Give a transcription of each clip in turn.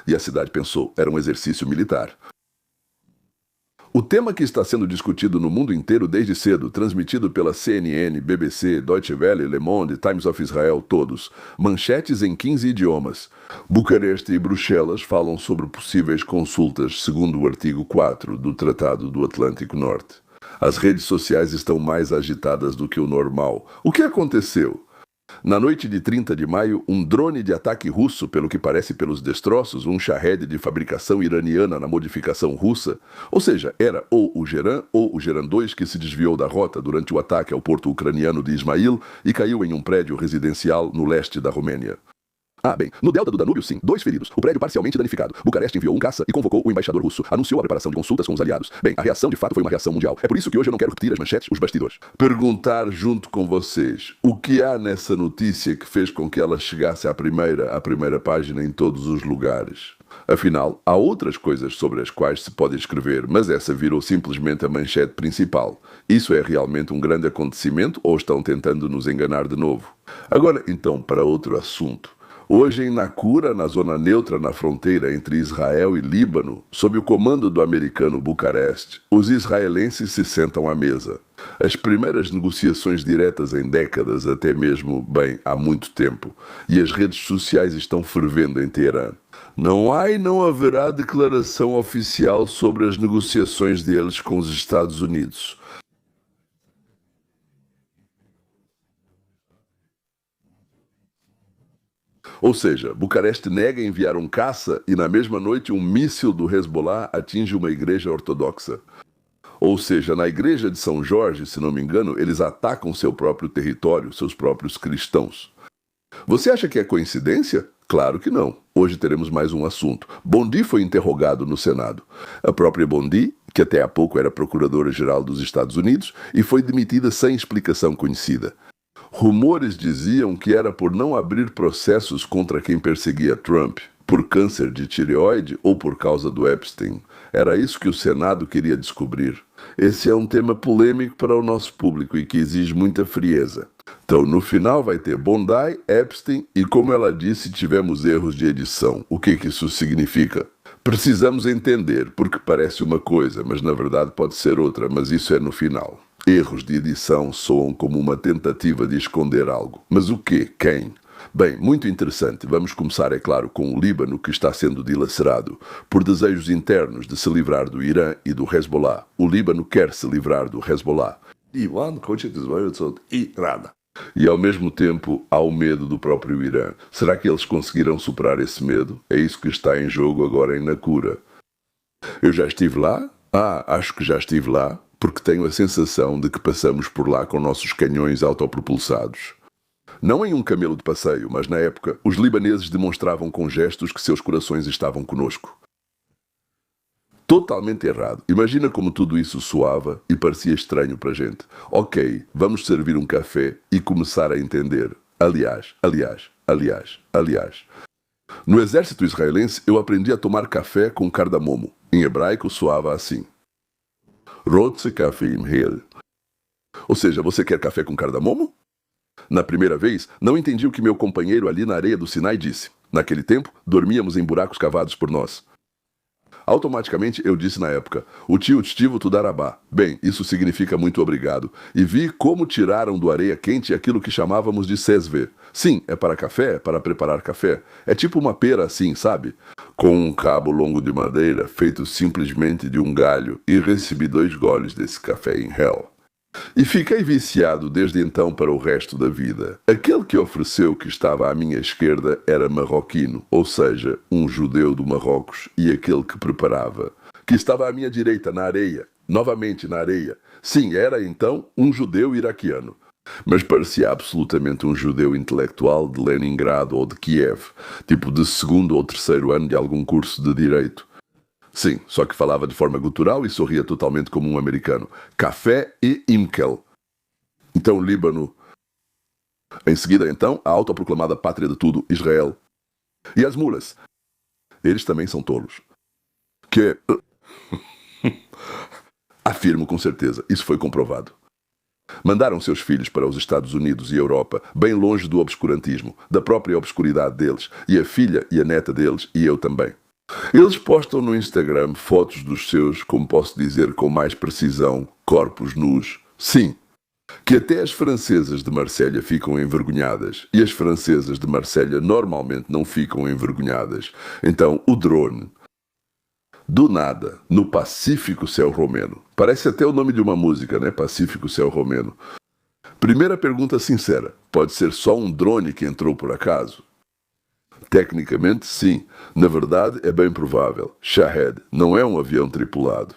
E a cidade pensou, era um exercício militar. O tema que está sendo discutido no mundo inteiro desde cedo, transmitido pela CNN, BBC, Deutsche Welle, Le Monde, Times of Israel, todos. Manchetes em 15 idiomas. Bucareste e Bruxelas falam sobre possíveis consultas, segundo o artigo 4 do Tratado do Atlântico Norte. As redes sociais estão mais agitadas do que o normal. O que aconteceu? Na noite de 30 de maio, um drone de ataque russo, pelo que parece pelos destroços, um Shahed de fabricação iraniana na modificação russa, ou seja, era ou o Geran 2 que se desviou da rota durante o ataque ao porto ucraniano de Ismail e caiu em um prédio residencial no leste da Romênia. No delta do Danúbio, sim, 2 feridos. O prédio parcialmente danificado. Bucareste enviou um caça e convocou o embaixador russo. Anunciou a preparação de consultas com os aliados. A reação de fato foi uma reação mundial. É por isso que hoje eu não quero repetir as manchetes, os bastidores. Perguntar junto com vocês, o que há nessa notícia que fez com que ela chegasse à primeira página em todos os lugares? Afinal, há outras coisas sobre as quais se pode escrever, mas essa virou simplesmente a manchete principal. Isso é realmente um grande acontecimento ou estão tentando nos enganar de novo? Agora, então, para outro assunto. Hoje em Naqoura, na zona neutra na fronteira entre Israel e Líbano, sob o comando do americano Bucareste, os israelenses se sentam à mesa. As primeiras negociações diretas em décadas, até mesmo, há muito tempo, e as redes sociais estão fervendo em Teherã. Não há e não haverá declaração oficial sobre as negociações deles com os Estados Unidos. Ou seja, Bucareste nega enviar um caça e na mesma noite um míssil do Hezbollah atinge uma igreja ortodoxa. Ou seja, na igreja de São Jorge, se não me engano, eles atacam seu próprio território, seus próprios cristãos. Você acha que é coincidência? Claro que não. Hoje teremos mais um assunto. Bondi foi interrogado no Senado. A própria Bondi, que até há pouco era procuradora-geral dos Estados Unidos, e foi demitida sem explicação conhecida. Rumores diziam que era por não abrir processos contra quem perseguia Trump, por câncer de tireoide ou por causa do Epstein. Era isso que o Senado queria descobrir. Esse é um tema polêmico para o nosso público e que exige muita frieza. Então, no final vai ter Bondi, Epstein e, como ela disse, tivemos erros de edição. O que isso significa? Precisamos entender, porque parece uma coisa, mas na verdade pode ser outra, mas isso é no final. Erros de edição soam como uma tentativa de esconder algo. Mas o quê? Quem? Muito interessante. Vamos começar, é claro, com o Líbano, que está sendo dilacerado por desejos internos de se livrar do Irã e do Hezbollah. O Líbano quer se livrar do Hezbollah. E ao mesmo tempo há o medo do próprio Irã. Será que eles conseguirão superar esse medo? É isso que está em jogo agora em Naqoura. Eu já estive lá? Acho que já estive lá, porque tenho a sensação de que passamos por lá com nossos canhões autopropulsados. Não em um camelo de passeio, mas na época, os libaneses demonstravam com gestos que seus corações estavam conosco. Totalmente errado. Imagina como tudo isso soava e parecia estranho para a gente. Ok, vamos servir um café e começar a entender. Aliás. No exército israelense, eu aprendi a tomar café com cardamomo. Em hebraico, soava assim. Rotze Kaffee Hel. Ou seja, você quer café com cardamomo? Na primeira vez, não entendi o que meu companheiro ali na areia do Sinai disse. Naquele tempo, dormíamos em buracos cavados por nós. Automaticamente eu disse na época, o tio Tstivo Tudarabá. Isso significa muito obrigado. E vi como tiraram do areia quente aquilo que chamávamos de sesve. Sim, é para café, é para preparar café. É tipo uma pera assim, sabe? Com um cabo longo de madeira feito simplesmente de um galho e recebi 2 goles desse café em Hell. E fiquei viciado desde então para o resto da vida. Aquele que ofereceu que estava à minha esquerda era marroquino, ou seja, um judeu do Marrocos, e aquele que preparava, que estava à minha direita na areia, novamente na areia. Sim, era então um judeu iraquiano. Mas parecia absolutamente um judeu intelectual de Leningrado ou de Kiev, tipo de 2º ou 3º ano de algum curso de direito. Sim, só que falava de forma gutural e sorria totalmente como um americano. Café e Imkel. Então, Líbano. Em seguida, então, a autoproclamada pátria de tudo, Israel. E as mulas. Eles também são tolos. Que... Afirmo com certeza, isso foi comprovado. Mandaram seus filhos para os Estados Unidos e Europa, bem longe do obscurantismo, da própria obscuridade deles, e a filha e a neta deles, e eu também. Eles postam no Instagram fotos dos seus, como posso dizer com mais precisão, corpos nus. Sim, que até as francesas de Marselha ficam envergonhadas. E as francesas de Marselha normalmente não ficam envergonhadas. Então, o drone, do nada, no Pacífico Céu Romeno. Parece até o nome de uma música, né? Pacífico Céu Romeno. Primeira pergunta sincera: pode ser só um drone que entrou por acaso? Tecnicamente, sim. Na verdade, é bem provável. Shahed não é um avião tripulado.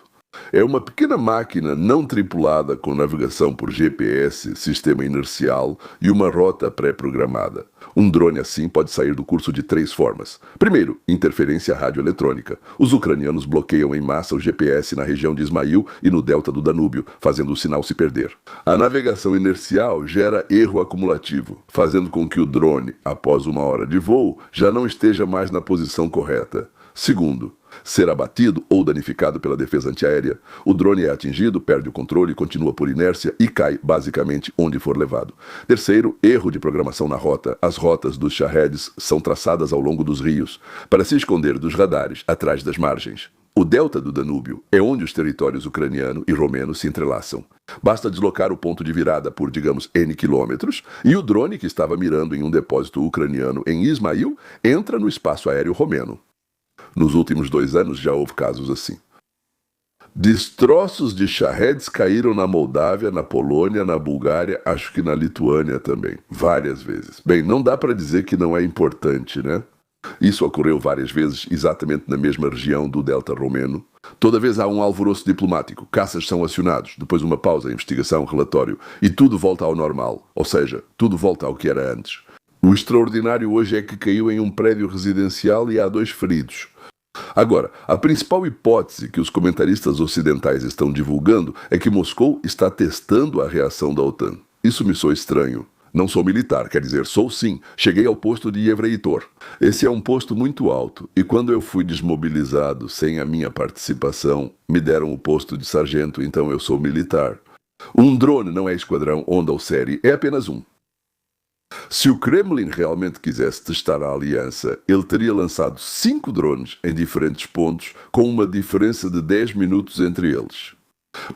É uma pequena máquina não tripulada com navegação por GPS, sistema inercial e uma rota pré-programada. Um drone assim pode sair do curso de 3 formas. Primeiro, interferência radioeletrônica. Os ucranianos bloqueiam em massa o GPS na região de Ismail e no delta do Danúbio, fazendo o sinal se perder. A navegação inercial gera erro acumulativo, fazendo com que o drone, após 1 hora de voo, já não esteja mais na posição correta. Segundo, ser abatido ou danificado pela defesa antiaérea. O drone é atingido, perde o controle, continua por inércia e cai, basicamente, onde for levado. Terceiro, erro de programação na rota. As rotas dos Shaheds são traçadas ao longo dos rios, para se esconder dos radares, atrás das margens. O delta do Danúbio é onde os territórios ucraniano e romeno se entrelaçam. Basta deslocar o ponto de virada por, digamos, N quilômetros, e o drone que estava mirando em um depósito ucraniano em Ismail entra no espaço aéreo romeno. Nos últimos 2 anos já houve casos assim. Destroços de Shaheds caíram na Moldávia, na Polônia, na Bulgária, acho que na Lituânia também, várias vezes. Bem, não dá para dizer que não é importante, né? Isso ocorreu várias vezes, exatamente na mesma região do Delta Romeno. Toda vez há um alvoroço diplomático, caças são acionados, depois uma pausa, investigação, relatório, e tudo volta ao normal, ou seja, tudo volta ao que era antes. O extraordinário hoje é que caiu em um prédio residencial e há 2 feridos. Agora, a principal hipótese que os comentaristas ocidentais estão divulgando é que Moscou está testando a reação da OTAN. Isso me soa estranho. Não sou militar, quer dizer, sou sim. Cheguei ao posto de Yevreitor. Esse é um posto muito alto, e quando eu fui desmobilizado sem a minha participação, me deram o posto de sargento, então eu sou militar. Um drone não é esquadrão, onda ou série, é apenas um. Se o Kremlin realmente quisesse testar a aliança, ele teria lançado 5 drones em diferentes pontos, com uma diferença de 10 minutos entre eles.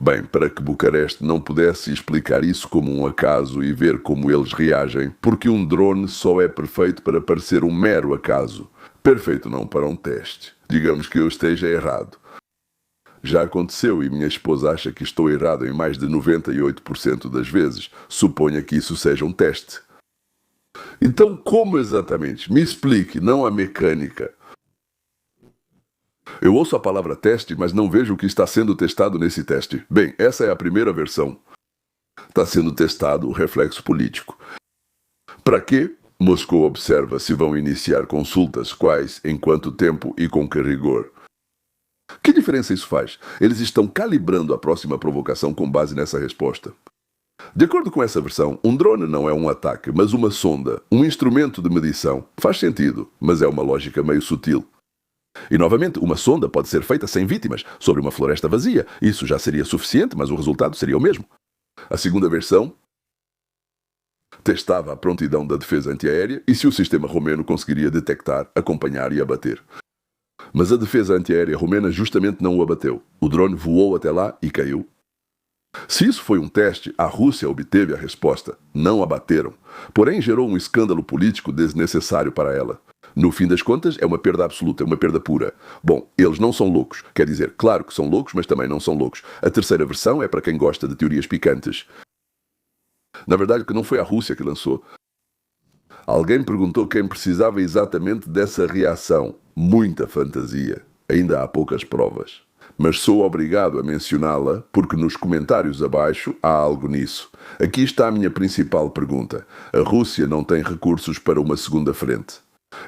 Bem, para que Bucareste não pudesse explicar isso como um acaso e ver como eles reagem, porque um drone só é perfeito para parecer um mero acaso. Perfeito não para um teste. Digamos que eu esteja errado. Já aconteceu e minha esposa acha que estou errado em mais de 98% das vezes. Suponha que isso seja um teste. Então, como exatamente? Me explique, não a mecânica. Eu ouço a palavra teste, mas não vejo o que está sendo testado nesse teste. Bem, essa é a primeira versão. Está sendo testado o reflexo político. Para quê? Moscou observa se vão iniciar consultas, quais, em quanto tempo e com que rigor. Que diferença isso faz? Eles estão calibrando a próxima provocação com base nessa resposta. De acordo com essa versão, um drone não é um ataque, mas uma sonda, um instrumento de medição. Faz sentido, mas é uma lógica meio sutil. E novamente, uma sonda pode ser feita sem vítimas, sobre uma floresta vazia. Isso já seria suficiente, mas o resultado seria o mesmo. A segunda versão testava a prontidão da defesa antiaérea e se o sistema romeno conseguiria detectar, acompanhar e abater. Mas a defesa antiaérea romena justamente não o abateu. O drone voou até lá e caiu. Se isso foi um teste, a Rússia obteve a resposta. Não abateram. Porém, gerou um escândalo político desnecessário para ela. No fim das contas, é uma perda absoluta, é uma perda pura. Bom, eles não são loucos. Quer dizer, claro que são loucos, mas também não são loucos. A terceira versão é para quem gosta de teorias picantes. Na verdade, que não foi a Rússia que lançou. Alguém perguntou quem precisava exatamente dessa reação. Muita fantasia. Ainda há poucas provas. Mas sou obrigado a mencioná-la porque nos comentários abaixo há algo nisso. Aqui está a minha principal pergunta. A Rússia não tem recursos para uma segunda frente.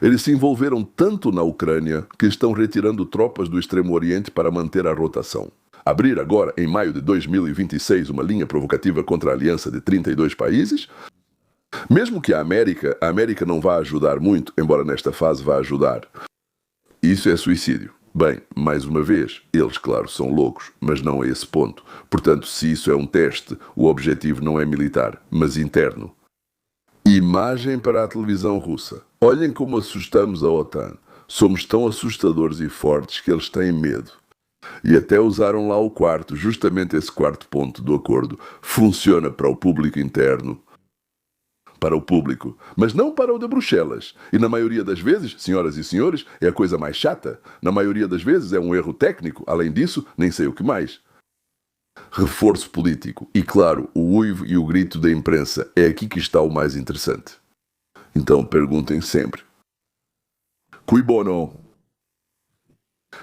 Eles se envolveram tanto na Ucrânia que estão retirando tropas do Extremo Oriente para manter a rotação. Abrir agora, em maio de 2026, uma linha provocativa contra a aliança de 32 países? Mesmo que a América não vá ajudar muito, embora nesta fase vá ajudar. Isso é suicídio. Bem, mais uma vez, eles, claro, são loucos, mas não a esse ponto. Portanto, se isso é um teste, o objetivo não é militar, mas interno. Imagem para a televisão russa. Olhem como assustamos a OTAN. Somos tão assustadores e fortes que eles têm medo. E até usaram lá o quarto, justamente esse quarto ponto do acordo. Funciona para o público interno, para o público, mas não para o de Bruxelas. E na maioria das vezes, senhoras e senhores, é a coisa mais chata. Na maioria das vezes é um erro técnico, além disso, nem sei o que mais. Reforço político. E claro, o uivo e o grito da imprensa. É aqui que está o mais interessante. Então perguntem sempre. Cui bono?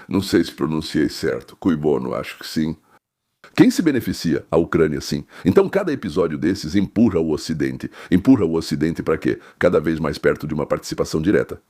Não sei se pronunciei certo. Cui bono, acho que sim. Quem se beneficia? A Ucrânia, sim. Então cada episódio desses empurra o Ocidente. Empurra o Ocidente para quê? Cada vez mais perto de uma participação direta.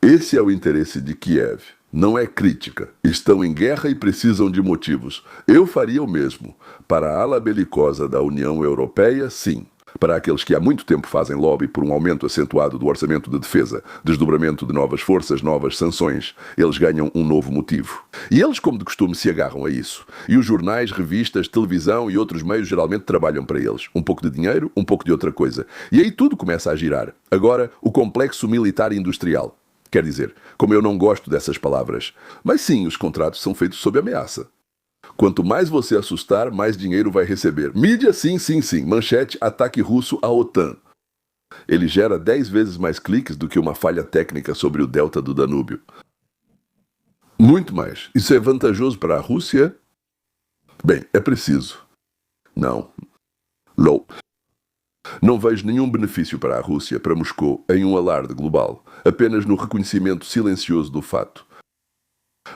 Esse é o interesse de Kiev. Não é crítica. Estão em guerra e precisam de motivos. Eu faria o mesmo. Para a ala belicosa da União Europeia, sim. Para aqueles que há muito tempo fazem lobby por um aumento acentuado do orçamento de defesa, desdobramento de novas forças, novas sanções, eles ganham um novo motivo. E eles, como de costume, se agarram a isso. E os jornais, revistas, televisão e outros meios geralmente trabalham para eles. Um pouco de dinheiro, um pouco de outra coisa. E aí tudo começa a girar. Agora, o complexo militar industrial. Quer dizer, como eu não gosto dessas palavras. Mas sim, os contratos são feitos sob ameaça. Quanto mais você assustar, mais dinheiro vai receber. Mídia, sim. Manchete, ataque russo à OTAN. Ele gera 10 vezes mais cliques do que uma falha técnica sobre o delta do Danúbio. Muito mais. Isso é vantajoso para a Rússia? Bem, é preciso. Não. Não vejo nenhum benefício para a Rússia, para Moscou, em um alarde global. Apenas no reconhecimento silencioso do fato.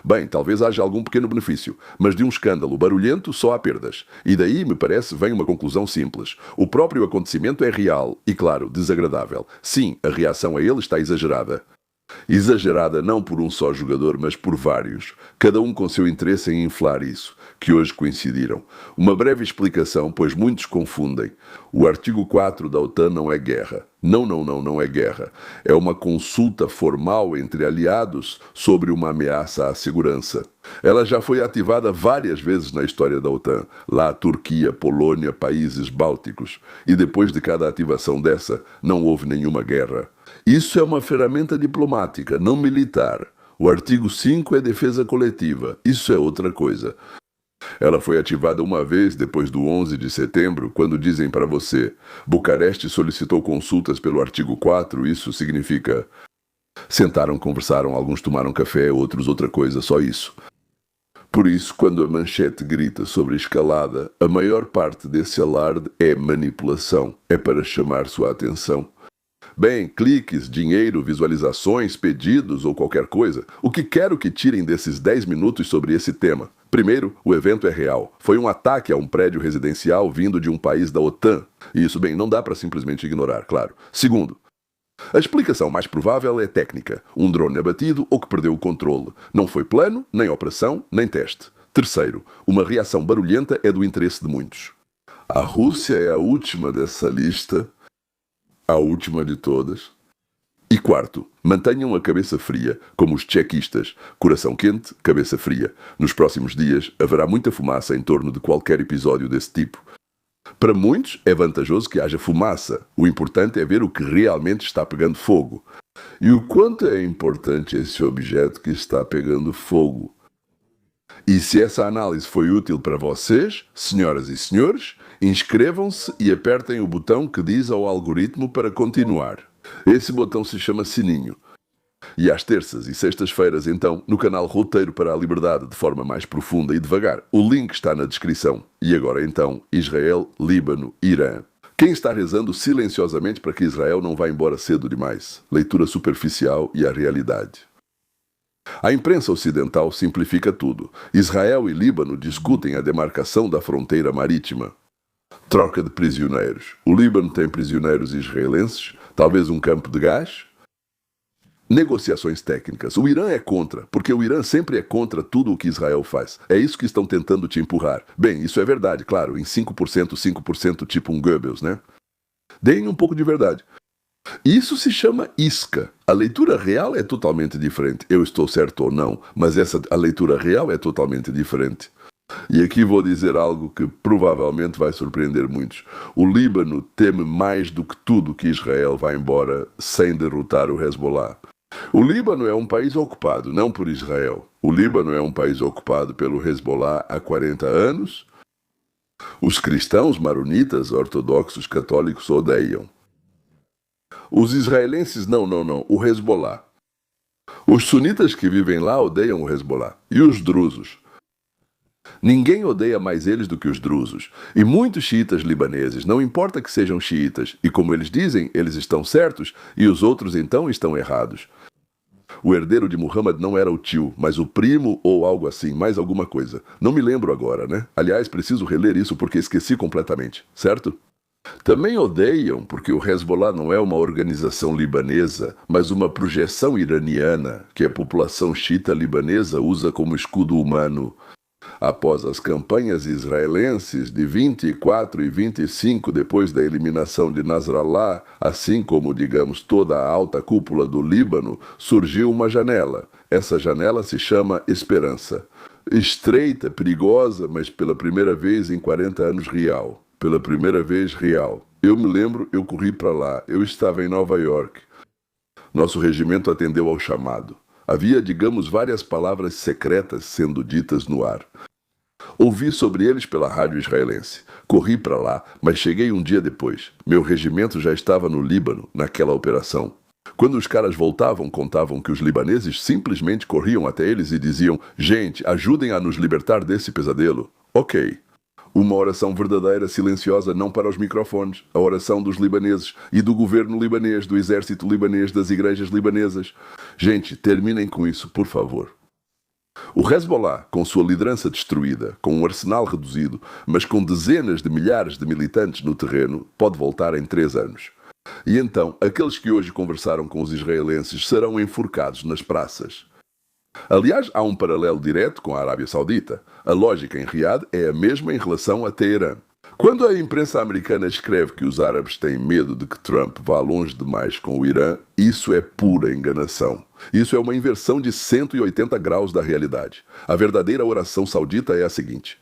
Bem, talvez haja algum pequeno benefício, mas de um escândalo barulhento só há perdas. E daí, me parece, vem uma conclusão simples. O próprio acontecimento é real e, claro, desagradável. Sim, a reação a ele está exagerada. Exagerada não por um só jogador, mas por vários, cada um com seu interesse em inflar isso, que hoje coincidiram. Uma breve explicação, pois muitos confundem. O artigo 4 da OTAN não é guerra. Não é guerra. É uma consulta formal entre aliados sobre uma ameaça à segurança. Ela já foi ativada várias vezes na história da OTAN. Lá, Turquia, Polônia, países bálticos. E depois de cada ativação dessa, não houve nenhuma guerra. Isso é uma ferramenta diplomática, não militar. O artigo 5 é defesa coletiva. Isso é outra coisa. Ela foi ativada uma vez depois do 11 de setembro, quando dizem para você: Bucareste solicitou consultas pelo artigo 4, isso significa... Sentaram, conversaram, alguns tomaram café, outros outra coisa, só isso. Por isso, quando a manchete grita sobre escalada, a maior parte desse alarde é manipulação, é para chamar sua atenção. Bem, cliques, dinheiro, visualizações, pedidos ou qualquer coisa, o que quero que tirem desses 10 minutos sobre esse tema? Primeiro, o evento é real. Foi um ataque a um prédio residencial vindo de um país da OTAN. E isso, bem, não dá para simplesmente ignorar, claro. Segundo, a explicação mais provável é técnica. Um drone abatido ou que perdeu o controle. Não foi plano, nem operação, nem teste. Terceiro, uma reação barulhenta é do interesse de muitos. A Rússia é a última dessa lista... A última de todas. E quarto, mantenham a cabeça fria, como os tchequistas. Coração quente, cabeça fria. Nos próximos dias haverá muita fumaça em torno de qualquer episódio desse tipo. Para muitos é vantajoso que haja fumaça. O importante é ver o que realmente está pegando fogo. E o quanto é importante esse objeto que está pegando fogo. E se essa análise foi útil para vocês, senhoras e senhores, inscrevam-se e apertem o botão que diz ao algoritmo para continuar. Esse botão se chama sininho. E às terças e sextas-feiras, então, no canal Roteiro para a Liberdade, de forma mais profunda e devagar. O link está na descrição. E agora, então, Israel, Líbano, Irã. Quem está rezando silenciosamente para que Israel não vá embora cedo demais? Leitura superficial e a realidade. A imprensa ocidental simplifica tudo. Israel e Líbano discutem a demarcação da fronteira marítima. Troca de prisioneiros. O Líbano tem prisioneiros israelenses, talvez um campo de gás. Negociações técnicas. O Irã é contra, porque o Irã sempre é contra tudo o que Israel faz. É isso que estão tentando te empurrar. Bem, isso é verdade, claro, em 5% tipo um Goebbels, né? Deem um pouco de verdade. Isso se chama isca. A leitura real é totalmente diferente. Eu estou certo ou não, mas a leitura real é totalmente diferente. E aqui vou dizer algo que provavelmente vai surpreender muitos. O Líbano teme mais do que tudo que Israel vá embora sem derrotar o Hezbollah. O Líbano é um país ocupado, não por Israel. O Líbano é um país ocupado pelo Hezbollah há 40 anos. Os cristãos maronitas, ortodoxos, católicos odeiam. Os israelenses, não. O Hezbollah. Os sunitas que vivem lá odeiam o Hezbollah. E os drusos? Ninguém odeia mais eles do que os drusos. E muitos xiitas libaneses, não importa que sejam xiitas, e como eles dizem, eles estão certos, e os outros então estão errados. O herdeiro de Muhammad não era o tio, mas o primo ou algo assim, mais alguma coisa. Não me lembro agora, né? Aliás, preciso reler isso porque esqueci completamente, certo? Também odeiam porque o Hezbollah não é uma organização libanesa, mas uma projeção iraniana que a população xiita libanesa usa como escudo humano. Após as campanhas israelenses de 24 e 25, depois da eliminação de Nasrallah, assim como, digamos, toda a alta cúpula do Líbano, surgiu uma janela. Essa janela se chama Esperança. Estreita, perigosa, mas pela primeira vez em 40 anos real. Pela primeira vez real. Eu me lembro, eu corri para lá. Eu estava em Nova York. Nosso regimento atendeu ao chamado. Havia, digamos, várias palavras secretas sendo ditas no ar. Ouvi sobre eles pela rádio israelense. Corri para lá, mas cheguei um dia depois. Meu regimento já estava no Líbano, naquela operação. Quando os caras voltavam, contavam que os libaneses simplesmente corriam até eles e diziam: gente, ajudem a nos libertar desse pesadelo. Ok. Uma oração verdadeira, silenciosa, não para os microfones. A oração dos libaneses e do governo libanês, do exército libanês, das igrejas libanesas. Gente, terminem com isso, por favor. O Hezbollah, com sua liderança destruída, com um arsenal reduzido, mas com dezenas de milhares de militantes no terreno, pode voltar em 3 anos. E então, aqueles que hoje conversaram com os israelenses serão enforcados nas praças. Aliás, há um paralelo direto com a Arábia Saudita. A lógica em Riad é a mesma em relação a Teherã. Quando a imprensa americana escreve que os árabes têm medo de que Trump vá longe demais com o Irã, isso é pura enganação. Isso é uma inversão de 180 graus da realidade. A verdadeira oração saudita é a seguinte: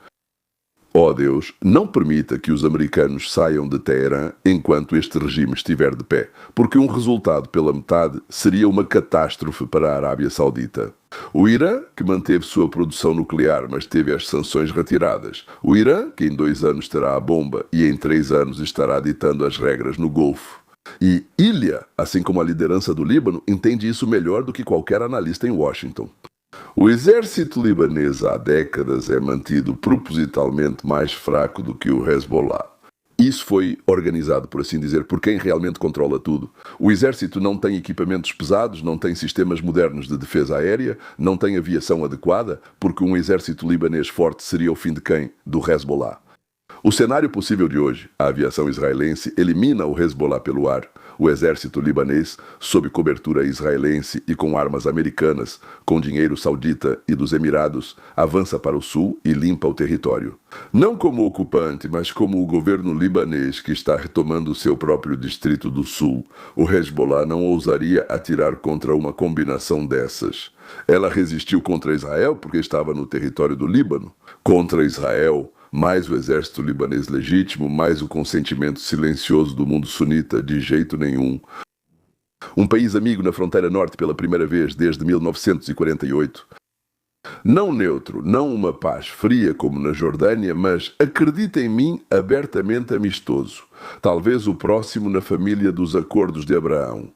ó Deus, não permita que os americanos saiam de Teherã enquanto este regime estiver de pé, porque um resultado pela metade seria uma catástrofe para a Arábia Saudita. O Irã, que manteve sua produção nuclear, mas teve as sanções retiradas. O Irã, que em 2 anos terá a bomba e em 3 anos estará ditando as regras no Golfo. E Ilha, assim como a liderança do Líbano, entende isso melhor do que qualquer analista em Washington. O exército libanês há décadas é mantido propositalmente mais fraco do que o Hezbollah. Isso foi organizado, por assim dizer, por quem realmente controla tudo. O exército não tem equipamentos pesados, não tem sistemas modernos de defesa aérea, não tem aviação adequada, porque um exército libanês forte seria o fim de quem? Do Hezbollah. O cenário possível de hoje, a aviação israelense elimina o Hezbollah pelo ar. O exército libanês, sob cobertura israelense e com armas americanas, com dinheiro saudita e dos Emirados, avança para o sul e limpa o território. Não como ocupante, mas como o governo libanês que está retomando seu próprio distrito do sul. O Hezbollah não ousaria atirar contra uma combinação dessas. Ela resistiu contra Israel porque estava no território do Líbano. Contra Israel, mais o exército libanês legítimo, mais o consentimento silencioso do mundo sunita, de jeito nenhum. Um país amigo na fronteira norte pela primeira vez desde 1948. Não neutro, não uma paz fria como na Jordânia, mas, acredita em mim, abertamente amistoso. Talvez o próximo na família dos Acordos de Abraão.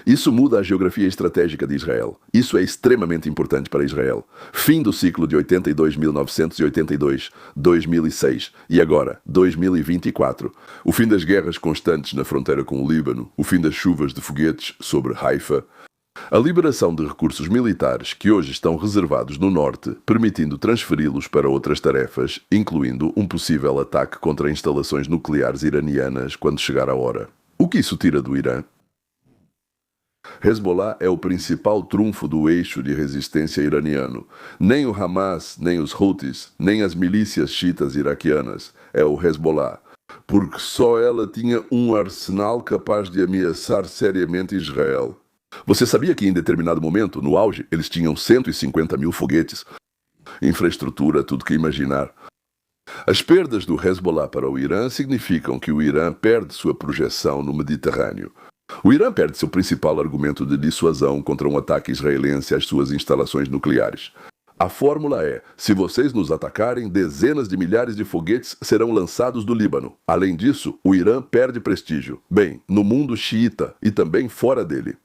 Isso muda a geografia estratégica de Israel. Isso é extremamente importante para Israel. Fim do ciclo de 82.982, 2006 e agora, 2024. O fim das guerras constantes na fronteira com o Líbano, o fim das chuvas de foguetes sobre Haifa, a liberação de recursos militares que hoje estão reservados no norte, permitindo transferi-los para outras tarefas, incluindo um possível ataque contra instalações nucleares iranianas quando chegar a hora. O que isso tira do Irã? Hezbollah é o principal trunfo do eixo de resistência iraniano. Nem o Hamas, nem os Houthis, nem as milícias xiitas iraquianas. É o Hezbollah. Porque só ela tinha um arsenal capaz de ameaçar seriamente Israel. Você sabia que em determinado momento, no auge, eles tinham 150 mil foguetes? Infraestrutura, tudo que imaginar. As perdas do Hezbollah para o Irã significam que o Irã perde sua projeção no Mediterrâneo. O Irã perde seu principal argumento de dissuasão contra um ataque israelense às suas instalações nucleares. A fórmula é: se vocês nos atacarem, dezenas de milhares de foguetes serão lançados do Líbano. Além disso, o Irã perde prestígio, bem, no mundo xiita e também fora dele.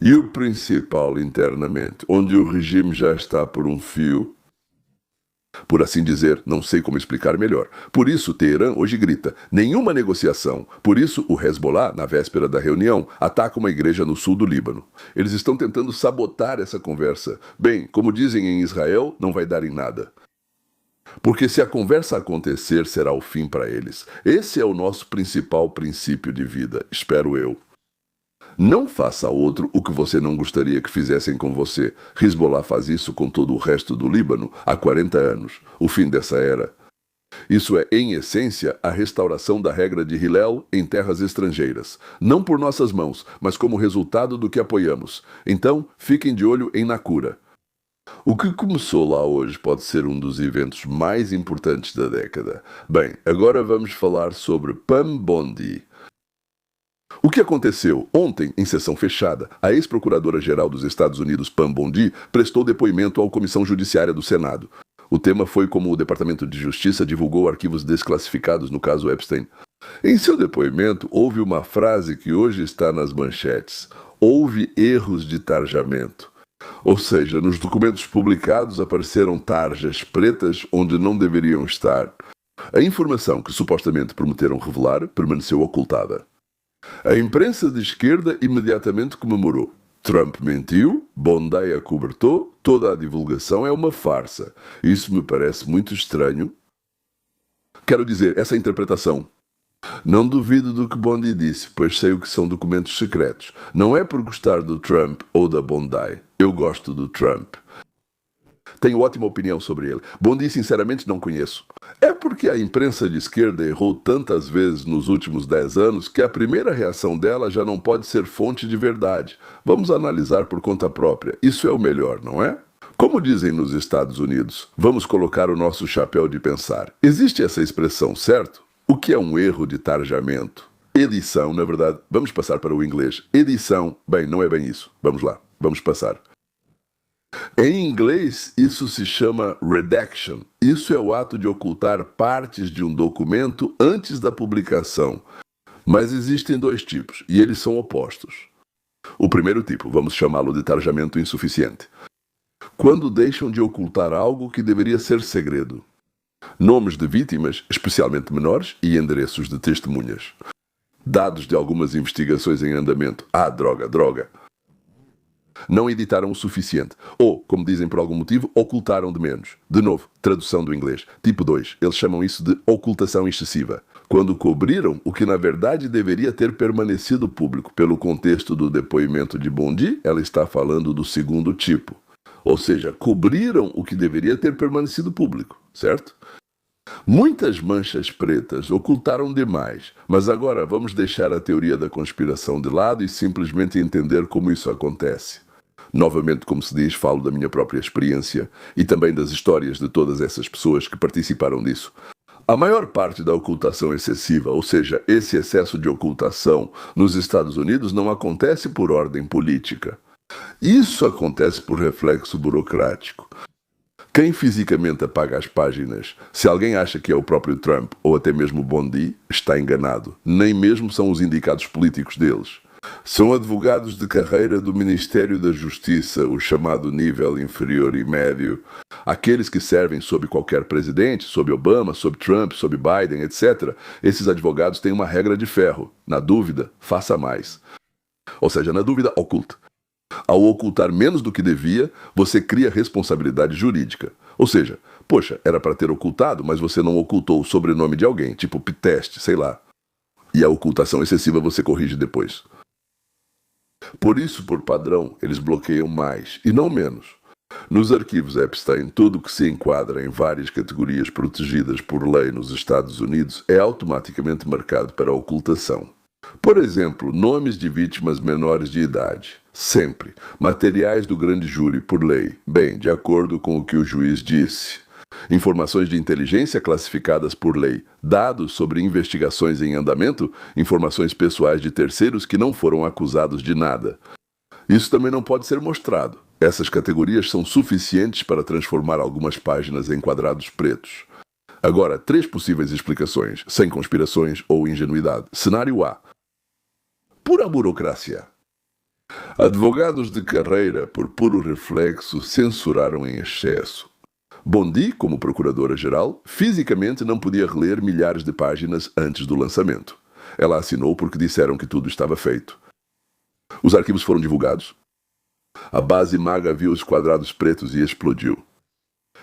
E o principal internamente, onde o regime já está por um fio? Por assim dizer, não sei como explicar melhor. Por isso, Teherã hoje grita: nenhuma negociação. Por isso, o Hezbollah, na véspera da reunião, ataca uma igreja no sul do Líbano. Eles estão tentando sabotar essa conversa. Bem, como dizem em Israel, não vai dar em nada. Porque se a conversa acontecer, será o fim para eles. Esse é o nosso principal princípio de vida, espero eu. Não faça a outro o que você não gostaria que fizessem com você. Hezbollah faz isso com todo o resto do Líbano há 40 anos, o fim dessa era. Isso é, em essência, a restauração da regra de Hillel em terras estrangeiras. Não por nossas mãos, mas como resultado do que apoiamos. Então, fiquem de olho em Nakura. O que começou lá hoje pode ser um dos eventos mais importantes da década. Bem, agora vamos falar sobre Pam Bondi. O que aconteceu? Ontem, em sessão fechada, a ex-procuradora-geral dos Estados Unidos, Pam Bondi, prestou depoimento à Comissão Judiciária do Senado. O tema foi como o Departamento de Justiça divulgou arquivos desclassificados no caso Epstein. Em seu depoimento, houve uma frase que hoje está nas manchetes: houve erros de tarjamento. Ou seja, nos documentos publicados apareceram tarjas pretas onde não deveriam estar. A informação que supostamente prometeram revelar permaneceu ocultada. A imprensa de esquerda imediatamente comemorou. Trump mentiu, Bondi acobertou, toda a divulgação é uma farsa. Isso me parece muito estranho. Quero dizer, essa interpretação. Não duvido do que Bondi disse, pois sei o que são documentos secretos. Não é por gostar do Trump ou da Bondi. Eu gosto do Trump. Tenho ótima opinião sobre ele. Bondi, sinceramente, não conheço. É porque a imprensa de esquerda errou tantas vezes nos últimos 10 anos que a primeira reação dela já não pode ser fonte de verdade. Vamos analisar por conta própria. Isso é o melhor, não é? Como dizem nos Estados Unidos, vamos colocar o nosso chapéu de pensar. Existe essa expressão, certo? O que é um erro de tarjamento? Edição, na verdade, vamos passar para o inglês. Edição, bem, não é bem isso. Vamos lá, vamos passar. Em inglês, isso se chama redaction. Isso é o ato de ocultar partes de um documento antes da publicação. Mas existem dois tipos, e eles são opostos. O primeiro tipo, vamos chamá-lo de tarjamento insuficiente. Quando deixam de ocultar algo que deveria ser segredo. Nomes de vítimas, especialmente menores, e endereços de testemunhas. Dados de algumas investigações em andamento. Droga. Não editaram o suficiente. Ou, como dizem por algum motivo, ocultaram de menos. De novo, tradução do inglês. Tipo 2. Eles chamam isso de ocultação excessiva. Quando cobriram o que na verdade deveria ter permanecido público. Pelo contexto do depoimento de Bondi, ela está falando do segundo tipo. Ou seja, cobriram o que deveria ter permanecido público, certo? Muitas manchas pretas ocultaram demais, mas agora vamos deixar a teoria da conspiração de lado e simplesmente entender como isso acontece. Novamente, como se diz, falo da minha própria experiência e também das histórias de todas essas pessoas que participaram disso. A maior parte da ocultação excessiva, ou seja, esse excesso de ocultação, nos Estados Unidos não acontece por ordem política. Isso acontece por reflexo burocrático. Quem fisicamente apaga as páginas, se alguém acha que é o próprio Trump ou até mesmo Bondi, está enganado. Nem mesmo são os indicados políticos deles. São advogados de carreira do Ministério da Justiça, o chamado nível inferior e médio. Aqueles que servem sob qualquer presidente, sob Obama, sob Trump, sob Biden, etc. Esses advogados têm uma regra de ferro. Na dúvida, faça mais. Ou seja, na dúvida, oculte. Ao ocultar menos do que devia, você cria responsabilidade jurídica. Ou seja, poxa, era para ter ocultado, mas você não ocultou o sobrenome de alguém, tipo Piteste, sei lá. E a ocultação excessiva você corrige depois. Por isso, por padrão, eles bloqueiam mais, e não menos. Nos arquivos Epstein, tudo que se enquadra em várias categorias protegidas por lei nos Estados Unidos é automaticamente marcado para ocultação. Por exemplo, nomes de vítimas menores de idade. Sempre. Materiais do grande júri por lei. Bem, de acordo com o que o juiz disse. Informações de inteligência classificadas por lei, dados sobre investigações em andamento, informações pessoais de terceiros que não foram acusados de nada. Isso também não pode ser mostrado. Essas categorias são suficientes para transformar algumas páginas em quadrados pretos. Agora, 3 possíveis explicações, sem conspirações ou ingenuidade. Cenário A. Pura burocracia. Advogados de carreira, por puro reflexo, censuraram em excesso. Bondi, como procuradora-geral, fisicamente não podia reler milhares de páginas antes do lançamento. Ela assinou porque disseram que tudo estava feito. Os arquivos foram divulgados. A base maga viu os quadrados pretos e explodiu.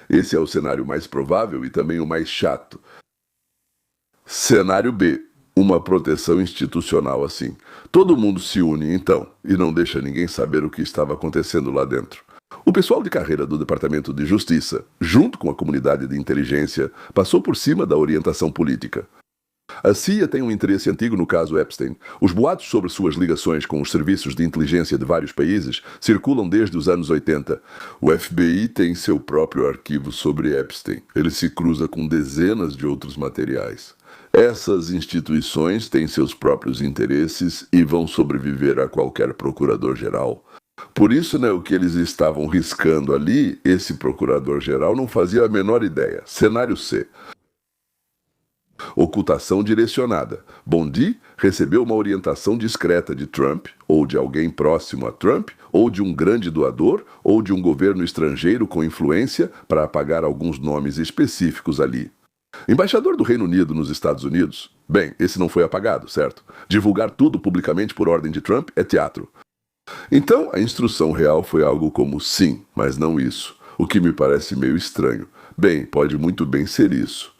Esse é o cenário mais provável e também o mais chato. Cenário B. Uma proteção institucional assim. Todo mundo se une, então, e não deixa ninguém saber o que estava acontecendo lá dentro. O pessoal de carreira do Departamento de Justiça, junto com a comunidade de inteligência, passou por cima da orientação política. A CIA tem um interesse antigo no caso Epstein. Os boatos sobre suas ligações com os serviços de inteligência de vários países circulam desde os anos 80. O FBI tem seu próprio arquivo sobre Epstein. Ele se cruza com dezenas de outros materiais. Essas instituições têm seus próprios interesses e vão sobreviver a qualquer procurador-geral. Por isso, o que eles estavam riscando ali, esse procurador-geral não fazia a menor ideia. Cenário C. Ocultação direcionada. Bondi recebeu uma orientação discreta de Trump, ou de alguém próximo a Trump, ou de um grande doador, ou de um governo estrangeiro com influência para apagar alguns nomes específicos ali. Embaixador do Reino Unido nos Estados Unidos? Bem, esse não foi apagado, certo? Divulgar tudo publicamente por ordem de Trump é teatro. Então, a instrução real foi algo como sim, mas não isso, o que me parece meio estranho. Bem, pode muito bem ser isso.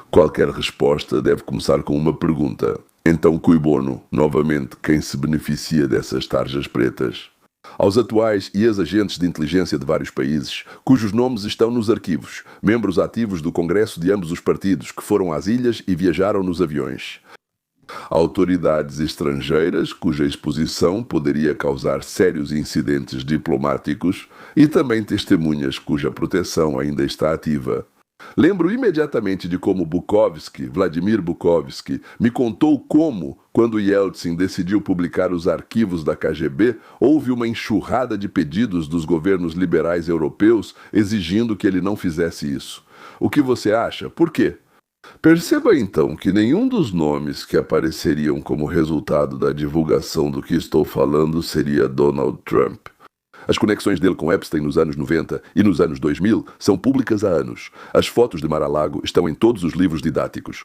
Qualquer resposta deve começar com uma pergunta. Então, cui bono, novamente, quem se beneficia dessas tarjas pretas? Aos atuais e ex-agentes de inteligência de vários países, cujos nomes estão nos arquivos, membros ativos do Congresso de ambos os partidos que foram às ilhas e viajaram nos aviões. Autoridades estrangeiras cuja exposição poderia causar sérios incidentes diplomáticos e também testemunhas cuja proteção ainda está ativa. Lembro imediatamente de como Vladimir Bukovsky, me contou como, quando Yeltsin decidiu publicar os arquivos da KGB, houve uma enxurrada de pedidos dos governos liberais europeus exigindo que ele não fizesse isso. O que você acha? Por quê? Perceba então que nenhum dos nomes que apareceriam como resultado da divulgação do que estou falando seria Donald Trump. As conexões dele com Epstein nos anos 90 e nos anos 2000 são públicas há anos. As fotos de Mar-a-Lago estão em todos os livros didáticos.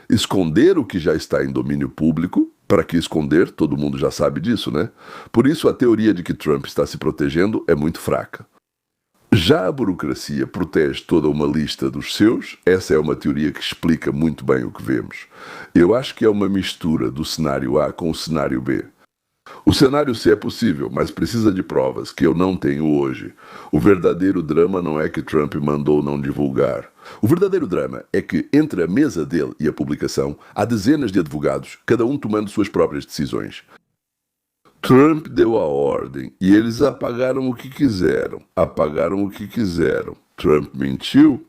Esconder o que já está em domínio público? Para que esconder? Todo mundo já sabe disso, né? Por isso a teoria de que Trump está se protegendo é muito fraca. Já a burocracia protege toda uma lista dos seus, essa é uma teoria que explica muito bem o que vemos. Eu acho que é uma mistura do cenário A com o cenário B. O cenário C é possível, mas precisa de provas, que eu não tenho hoje. O verdadeiro drama não é que Trump mandou não divulgar. O verdadeiro drama é que, entre a mesa dele e a publicação, há dezenas de advogados, cada um tomando suas próprias decisões. Trump deu a ordem e eles apagaram o que quiseram. Trump mentiu?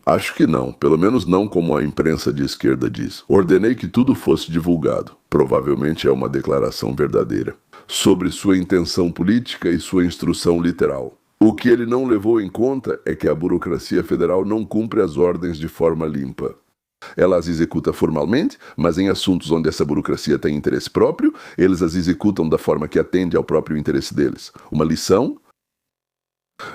Acho que não, pelo menos não como a imprensa de esquerda diz. Ordenei que tudo fosse divulgado. Provavelmente é uma declaração verdadeira. Sobre sua intenção política e sua instrução literal. O que ele não levou em conta é que a burocracia federal não cumpre as ordens de forma limpa. Ela as executa formalmente, mas em assuntos onde essa burocracia tem interesse próprio, eles as executam da forma que atende ao próprio interesse deles. Uma lição?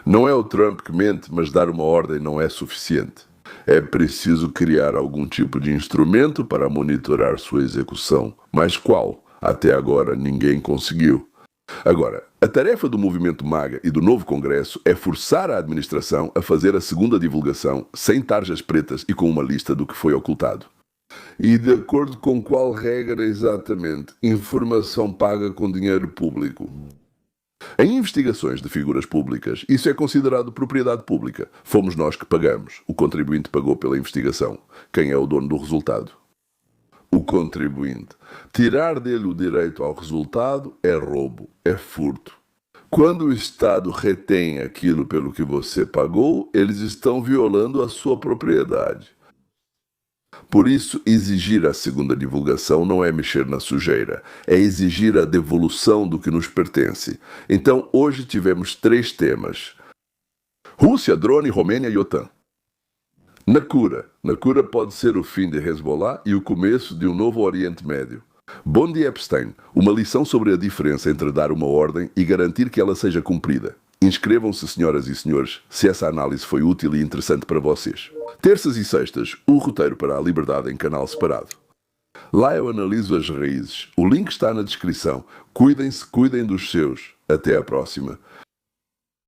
Não é o Trump que mente, mas dar uma ordem não é suficiente. É preciso criar algum tipo de instrumento para monitorar sua execução. Mas qual? Até agora ninguém conseguiu. Agora, a tarefa do movimento MAGA e do novo Congresso é forçar a administração a fazer a segunda divulgação sem tarjas pretas e com uma lista do que foi ocultado. E de acordo com qual regra exatamente? Informação paga com dinheiro público. Em investigações de figuras públicas, isso é considerado propriedade pública. Fomos nós que pagamos. O contribuinte pagou pela investigação. Quem é o dono do resultado? O contribuinte. Tirar dele o direito ao resultado é roubo, é furto. Quando o Estado retém aquilo pelo que você pagou, eles estão violando a sua propriedade. Por isso, exigir a segunda divulgação não é mexer na sujeira, é exigir a devolução do que nos pertence. Então, hoje tivemos 3 temas: Rússia, drone, Romênia e OTAN. Na cura pode ser o fim de Hezbollah e o começo de um novo Oriente Médio. Bond e Epstein, uma lição sobre a diferença entre dar uma ordem e garantir que ela seja cumprida. Inscrevam-se, senhoras e senhores, se essa análise foi útil e interessante para vocês. Terças e sextas, o roteiro para a liberdade em canal separado. Lá eu analiso as raízes. O link está na descrição. Cuidem-se, cuidem dos seus. Até a próxima.